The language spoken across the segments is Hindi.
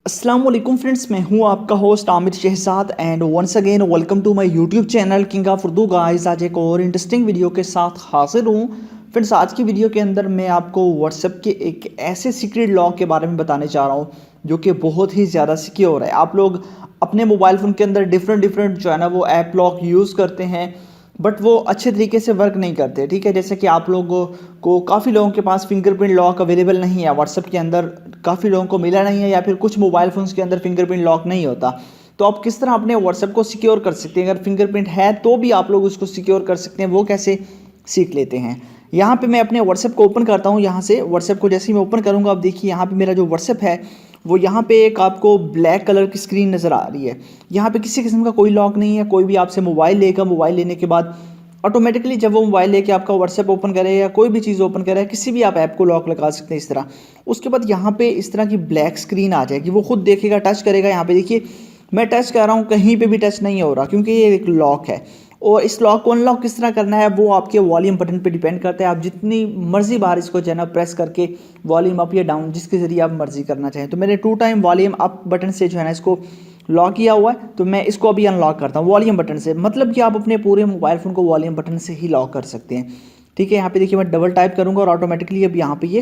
अस्सलाम वालेकुम फ्रेंड्स, मैं हूं आपका host Aamir Shahzad and once again welcome to my YouTube channel king of Urdu guys. आज एक और इंटरेस्टिंग वीडियो के साथ हाजिर हूं फ्रेंड्स। आज की वीडियो के अंदर मैं आपको व्हाट्सएप के एक ऐसे सीक्रेट लॉक के बारे में बताने जा रहा हूं जो कि बहुत ही ज़्यादा सिक्योर है। आप लोग अपने मोबाइल फ़ोन के अंदर डिफरेंट जो है ना वो ऐप लॉक यूज़ करते हैं, बट वो अच्छे तरीके से वर्क नहीं करते। ठीक है, जैसे कि आप लोगों को काफ़ी लोगों के पास फिंगरप्रिंट लॉक अवेलेबल नहीं है व्हाट्सएप के अंदर, काफ़ी लोगों को मिला नहीं है, या फिर कुछ मोबाइल फ़ोन्स के अंदर फिंगरप्रिंट लॉक नहीं होता। तो आप किस तरह अपने व्हाट्सएप को सिक्योर कर सकते हैं? अगर फिंगरप्रिंट है तो भी आप लोग उसको सिक्योर कर सकते हैं, वो कैसे सीख लेते हैं। यहाँ पे मैं अपने व्हाट्सएप को ओपन करता हूँ। यहाँ से व्हाट्सएप को जैसे ही मैं ओपन करूँगा, आप देखिए यहाँ पे मेरा जो व्हाट्सएप है वो यहाँ पे एक आपको ब्लैक कलर की स्क्रीन नज़र आ रही है। यहाँ पे किसी किस्म का कोई लॉक नहीं है। कोई भी आपसे मोबाइल लेगा, मोबाइल लेने के बाद ऑटोमेटिकली जब वो मोबाइल लेके आपका व्हाट्सएप ओपन करे या कोई भी चीज़ ओपन करे, किसी भी आप ऐप को लॉक लगा सकते हैं इस तरह। उसके बाद यहाँ पे इस तरह की ब्लैक स्क्रीन आ जाएगी, वो खुद देखेगा, टच करेगा। यहाँ पे देखिए मैं टच कर रहा हूँ, कहीं पे भी टच नहीं हो रहा क्योंकि ये एक लॉक है। और इस लॉक को अनलॉक किस तरह करना है वो आपके वॉल्यूम बटन पे डिपेंड करता है। आप जितनी मर्जी बार इसको जो है ना प्रेस करके वॉल्यूम अप या डाउन जिसके ज़रिए आप मर्जी करना चाहें। तो मैंने 2 टाइम वॉल्यूम अप बटन से जो है ना इसको लॉक किया हुआ है, तो मैं इसको अभी अनलॉक करता हूँ वॉल्यूम बटन से। मतलब कि आप अपने पूरे मोबाइल फ़ोन को वॉल्यूम बटन से ही लॉक कर सकते हैं। ठीक है, यहाँ पे देखिए मैं डबल टाइप करूँगा और ऑटोमेटिकली अब यहाँ पे ये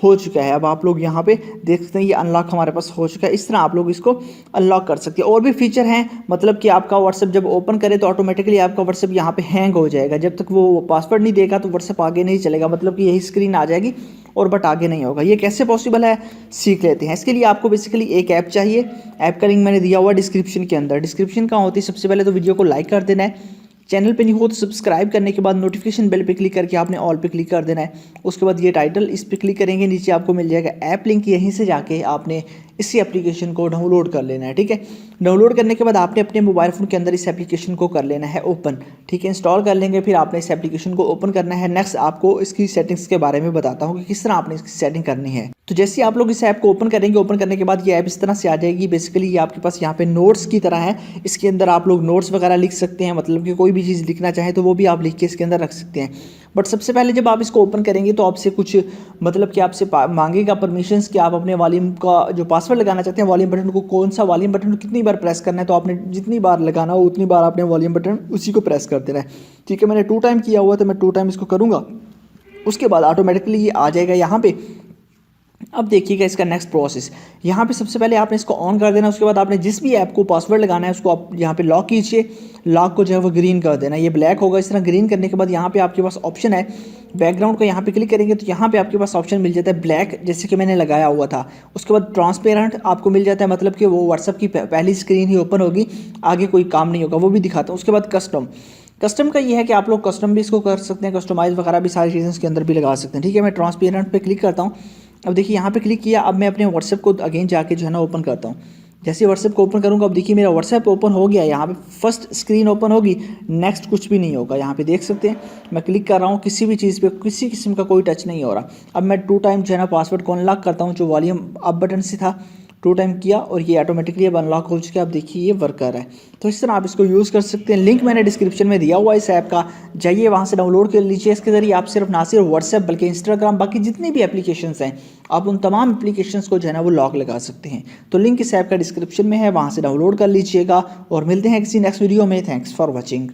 हो चुका है। अब आप लोग यहाँ पे देख सकते हैं ये अनलॉक हमारे पास हो चुका है। इस तरह आप लोग इसको अनलॉक कर सकते हैं। और भी फीचर हैं, मतलब कि आपका व्हाट्सएप जब ओपन करे तो ऑटोमेटिकली आपका व्हाट्सएप यहाँ पे हैंग हो जाएगा। जब तक वो पासवर्ड नहीं देगा तो व्हाट्सएप आगे नहीं चलेगा, मतलब कि यही स्क्रीन आ जाएगी और बट आगे नहीं होगा। ये कैसे पॉसिबल है, सीख लेते हैं। इसके लिए आपको बेसिकली एक ऐप चाहिए। ऐप का लिंक मैंने दिया हुआ है डिस्क्रिप्शन के अंदर। डिस्क्रिप्शन कहाँ होती है, सबसे पहले तो वीडियो को लाइक कर देना है, चैनल पे नहीं हो तो सब्सक्राइब करने के बाद नोटिफिकेशन बेल पे क्लिक करके आपने ऑल पे क्लिक कर देना है। उसके बाद ये टाइटल, इस पे क्लिक करेंगे, नीचे आपको मिल जाएगा ऐप लिंक। यहीं से जाके आपने इसी एप्लीकेशन को डाउनलोड कर लेना है। ठीक है, डाउनलोड करने के बाद आपने अपने मोबाइल फ़ोन के अंदर इस एप्लीकेशन को कर लेना है ओपन। ठीक है, इंस्टॉल कर लेंगे, फिर आपने इस एप्लीकेशन को ओपन करना है। नेक्स्ट आपको इसकी सेटिंग्स के बारे में बताता हूँ कि किस तरह आपने इसकी सेटिंग करनी है। तो जैसे आप लोग इस ऐप को ओपन करेंगे, ओपन करने के बाद ये ऐप इस तरह से आ जाएगी। बेसिकली ये आपके पास यहाँ पे नोट्स की तरह है। इसके अंदर आप लोग नोट्स वगैरह लिख सकते हैं, मतलब कि कोई भी चीज़ लिखना चाहें तो वो भी आप लिख के इसके अंदर रख सकते हैं। बट सबसे पहले जब आप इसको ओपन करेंगे तो आपसे कुछ मतलब कि आपसे मांगेगा परमिशंस कि आप अपने वॉल्यूम का जो पासवर्ड लगाना चाहते हैं, वॉल्यूम बटन को कौन सा वॉल्यूम बटन कितनी बार प्रेस करना है। तो आपने जितनी बार लगाना हो उतनी बार आपने वॉल्यूम बटन उसी को प्रेस कर देना है। ठीक है, मैंने 2 टाइम किया हुआ तो मैं 2 टाइम इसको करूँगा। उसके बाद ऑटोमेटिकली ये आ जाएगा यहाँ पे। अब देखिएगा इसका नेक्स्ट प्रोसेस। यहाँ पे सबसे पहले आपने इसको ऑन कर देना। उसके बाद आपने जिस भी ऐप को पासवर्ड लगाना है उसको आप यहाँ पे लॉक कीजिए। लॉक को जो है वो ग्रीन कर देना, ये ब्लैक होगा। इस तरह ग्रीन करने के बाद यहाँ पे आपके पास ऑप्शन है बैकग्राउंड का, यहाँ पे क्लिक करेंगे तो यहाँ पे आपके पास ऑप्शन मिल जाता है ब्लैक, जैसे कि मैंने लगाया हुआ था। उसके बाद ट्रांसपेरेंट आपको मिल जाता है, मतलब कि वो व्हाट्सएप की पहली स्क्रीन ही ओपन होगी, आगे कोई काम नहीं होगा, वो भी दिखाता हूँ। उसके बाद कस्टम का ये है कि आप लोग कस्टम भी इसको कर सकते हैं, कस्टमाइज़ वगैरह भी सारी चीज़ें इसके अंदर भी लगा सकते हैं। ठीक है, मैं ट्रांसपेरेंट पे क्लिक करता हूँ। अब देखिए यहाँ पे क्लिक किया। अब मैं अपने व्हाट्सएप को अगेन जाके जो है ना ओपन करता हूँ। जैसे व्हाट्सएप को ओपन करूँगा, अब देखिए मेरा व्हाट्सएप ओपन हो गया। यहाँ पे फर्स्ट स्क्रीन ओपन होगी, नेक्स्ट कुछ भी नहीं होगा। यहाँ पे देख सकते हैं मैं क्लिक कर रहा हूँ, किसी भी चीज़ पे किसी किस्म का कोई टच नहीं हो रहा। अब मैं 2 टाइम जो है ना पासवर्ड को अनलॉक करता हूँ, जो वॉल्यूम अप बटन से था। 2 टाइम किया और ये ऑटोमेटिकली अब अनलॉक हो चुका है। आप देखिए ये वर्क कर रहा है। तो इस तरह आप इसको यूज़ कर सकते हैं। लिंक मैंने डिस्क्रिप्शन में दिया हुआ है इस ऐप का, जाइए वहाँ से डाउनलोड कर लीजिए। इसके ज़रिए आप सिर्फ ना सिर्फ व्हाट्सएप बल्कि इंस्टाग्राम, बाकी जितनी भी एप्लीकेशंस हैं, आप उन तमाम एप्लीकेशंस को जो है ना वो लॉक लगा सकते हैं। तो लिंक इस ऐप का डिस्क्रिप्शन में है, वहाँ से डाउनलोड कर लीजिएगा। और मिलते हैं किसी नेक्स्ट वीडियो में। Thanks for watching.